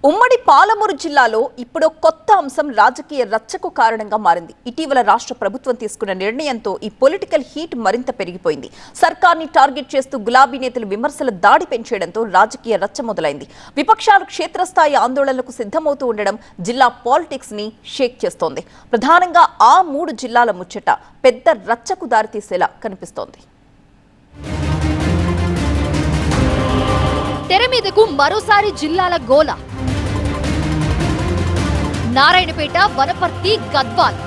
ఉమ్మడి పాలమూరు జిల్లాలో ఇప్పుడు కొత్త అంశం రాజకీయ రచ్చకు కారణంగా మారింది. ఇటీవల రాష్ట్ర ప్రభుత్వం తీసుకున్న నిర్ణయంతో ఈ పొలిటికల్ హీట్ మరింత పెరిగిపోయింది. సర్కార్ని టార్గెట్ చేస్తూ గులాబీ నేతలు విమర్శల దాడి పెంచేయడంతో రాజకీయ రచ్చ మొదలైంది. విపక్షాలు క్షేత్రస్థాయి ఆందోళనలకు సిద్ధమవుతూ ఉండడం జిల్లా పాలిటిక్స్ ని షేక్ చేస్తోంది. ప్రధానంగా ఆ 3 జిల్లాల ముచ్చట పెద్ద రచ్చకు దారితీసేలా కనిపిస్తోంది. తెర మీదకు మరోసారి జిల్లాల గోల. నారాయణపేట, వనపర్తి, గద్వాల్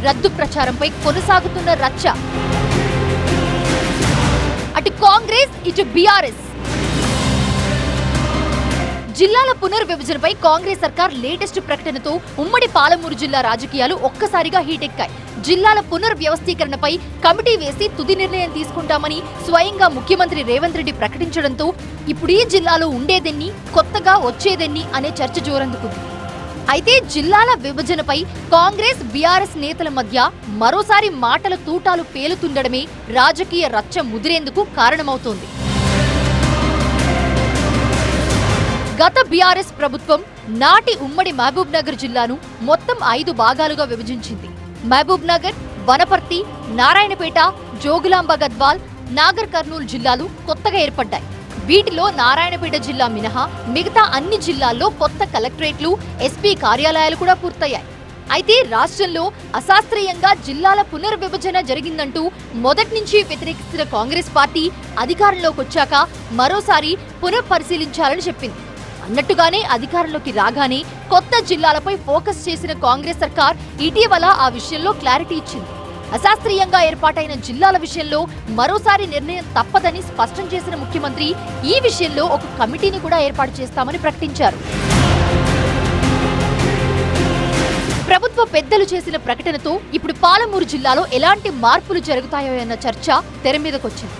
రద్దు ప్రచారంపై కొనసాగుతున్న రచ్చ. అటు కాంగ్రెస్, ఇటు బీఆర్ఎస్. జిల్లాల పునర్విభజనపై కాంగ్రెస్ సర్కార్ లేటెస్ట్ ప్రకటనతో ఉమ్మడి పాలమూరు జిల్లా రాజకీయాలు ఒక్కసారిగా హీటెక్కాయి. జిల్లాల పునర్వ్యవస్థీకరణపై కమిటీ వేసి తుది నిర్ణయం తీసుకుంటామని స్వయంగా ముఖ్యమంత్రి రేవంత్ రెడ్డి ప్రకటించడంతో ఇప్పుడు ఈ జిల్లాలో ఉండేదెన్ని, కొత్తగా వచ్చేదెన్ని అనే చర్చ జోరందుకుంది. అయితే జిల్లాల విభజనపై కాంగ్రెస్, బీఆర్ఎస్ నేతల మధ్య మరోసారి మాటల తూటాలు పేలుతుండడమే రాజకీయ రచ్చ ముదిరేందుకు కారణమవుతోంది. గత బీఆర్ఎస్ ప్రభుత్వం నాటి ఉమ్మడి మహబూబ్ నగర్ జిల్లాను మొత్తం 5 భాగాలుగా విభజించింది. మహబూబ్ నగర్, వనపర్తి, నారాయణపేట, జోగులాంబ గద్వాల్, నాగర్ కర్నూలు జిల్లాలు కొత్తగా ఏర్పడ్డాయి. వీటిలో నారాయణపేట జిల్లా మినహా మిగతా అన్ని జిల్లాల్లో కొత్త కలెక్టరేట్లు, ఎస్పీ కార్యాలయాలు కూడా పూర్తయ్యాయి. అయితే రాష్ట్రంలో అశాస్త్రీయంగా జిల్లాల పునర్విభజన జరిగిందంటూ మొదటి నుంచి వ్యతిరేకిస్తున్న కాంగ్రెస్ పార్టీ అధికారంలోకి వచ్చాక మరోసారి పునఃపరిశీలించాలని చెప్పింది. అన్నట్టుగానే అధికారంలోకి రాగానే కొత్త జిల్లాలపై ఫోకస్ చేసిన కాంగ్రెస్ సర్కార్ ఇటీవల ఆ విషయంలో క్లారిటీ ఇచ్చింది. అశాస్త్రీయంగా ఏర్పాటైన జిల్లాల విషయంలో మరోసారి నిర్ణయం తప్పదని స్పష్టం చేసిన ముఖ్యమంత్రి ఈ విషయంలో ఒక కమిటీని కూడా ఏర్పాటు చేస్తామని ప్రకటించారు. ప్రభుత్వ పెద్దలు చేసిన ప్రకటనతో ఇప్పుడు పాలమూరు జిల్లాలో ఎలాంటి మార్పులు జరుగుతాయో అన్న చర్చ తెర మీదకొచ్చింది.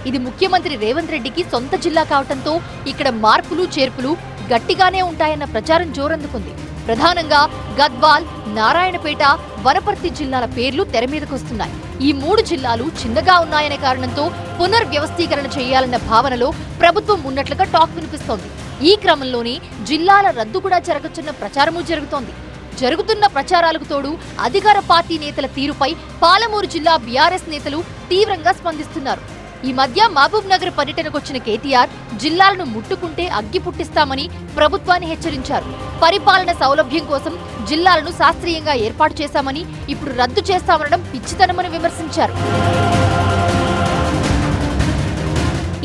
ఇది ముఖ్యమంత్రి రేవంత్ రెడ్డికి సొంత జిల్లా కావడంతో ఇక్కడ మార్పులు చేర్పులు గట్టిగానే ఉంటాయన్న ప్రచారం జోరందుకుంది. ప్రధానంగా గద్వాల్, నారాయణపేట, వనపర్తి జిల్లాల పేర్లు తెర మీదకొస్తున్నాయి. ఈ 3 జిల్లాలు చిన్నగా ఉన్నాయనే కారణంతో పునర్వ్యవస్థీకరణ చేయాలన్న భావనలో ప్రభుత్వం ఉన్నట్లుగా టాక్ వినిపిస్తోంది. ఈ క్రమంలోనే జిల్లాల రద్దు కూడా జరగొచ్చన్న ప్రచారమూ జరుగుతోంది. జరుగుతున్న ప్రచారాలకు తోడు అధికార పార్టీ నేతల తీరుపై పాలమూరు జిల్లా బీఆర్ఎస్ నేతలు తీవ్రంగా స్పందిస్తున్నారు. ఈ మధ్య మహబూబ్ నగర్ పర్యటనకు వచ్చిన కేటీఆర్ జిల్లాలను ముట్టుకుంటే అగ్గి పుట్టిస్తామని ప్రభుత్వాన్ని హెచ్చరించారు. పరిపాలన సౌలభ్యం కోసం జిల్లాలను శాస్త్రీయంగా ఏర్పాటు చేశామని, ఇప్పుడు రద్దు చేస్తామనడం పిచ్చితనమని విమర్శించారు.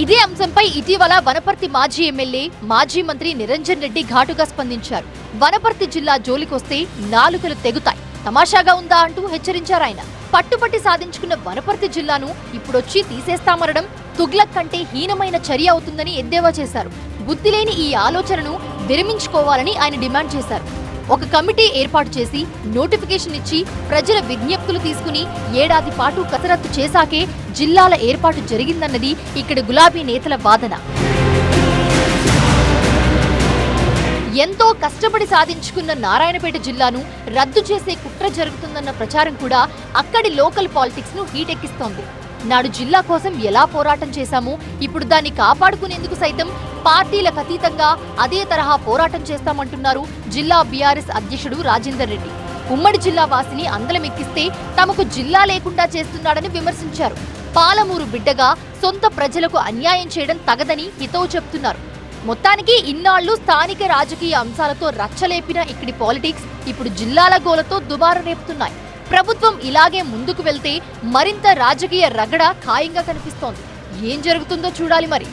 ఇదే అంశంపై ఇటీవల వనపర్తి మాజీ ఎమ్మెల్యే, మాజీ మంత్రి నిరంజన్ రెడ్డి ఘాటుగా స్పందించారు. వనపర్తి జిల్లా జోలికొస్తే నాలుకలు తెగుతాయి, తమాషాగా ఉందా అంటూ హెచ్చరించారు ఆయన. పట్టుపట్టి సాధించుకున్న వనపర్తి జిల్లాను ఇప్పుడొచ్చి తీసేస్తామనడం తుగ్లక్ కంటే హీనమైన చర్య అవుతుందని ఎద్దేవా చేశారు. బుద్ధిలేని ఈ ఆలోచనను విరమించుకోవాలని ఆయన డిమాండ్ చేశారు. ఒక కమిటీ ఏర్పాటు చేసి నోటిఫికేషన్ ఇచ్చి ప్రజల విజ్ఞప్తులు తీసుకుని ఏడాది పాటు కసరత్తు చేశాకే జిల్లాల ఏర్పాటు జరిగిందన్నది ఇక్కడ గులాబీ నేతల వాదన. ఎంతో కష్టపడి సాధించుకున్న నారాయణపేట జిల్లాను రద్దు చేసే కుట్ర జరుగుతుందన్న ప్రచారం కూడా అక్కడి లోకల్ పాలిటిక్స్ ను హీటెక్కిస్తోంది. నాడు జిల్లా కోసం ఎలా పోరాటం చేశామో ఇప్పుడు దాన్ని కాపాడుకునేందుకు సైతం పార్టీలకు అతీతంగా అదే తరహా పోరాటం చేస్తామంటున్నారు జిల్లా బీఆర్ఎస్ అధ్యక్షుడు రాజేందర్ రెడ్డి. ఉమ్మడి జిల్లా వాసిని అందలమెక్కిస్తే తమకు జిల్లా లేకుండా చేస్తున్నాడని విమర్శించారు. పాలమూరు బిడ్డగా సొంత ప్రజలకు అన్యాయం చేయడం తగదని హితవు చెప్తున్నారు. మొత్తానికి ఇన్నాళ్లు స్థానిక రాజకీయ అంశాలతో రచ్చలేపిన ఇక్కడి పాలిటిక్స్ ఇప్పుడు జిల్లాల గోలతో దుబారా రేపుతున్నాయి. ప్రభుత్వం ఇలాగే ముందుకు వెళ్తే మరింత రాజకీయ రగడ ఖాయంగా కనిపిస్తోంది. ఏం జరుగుతుందో చూడాలి మరి.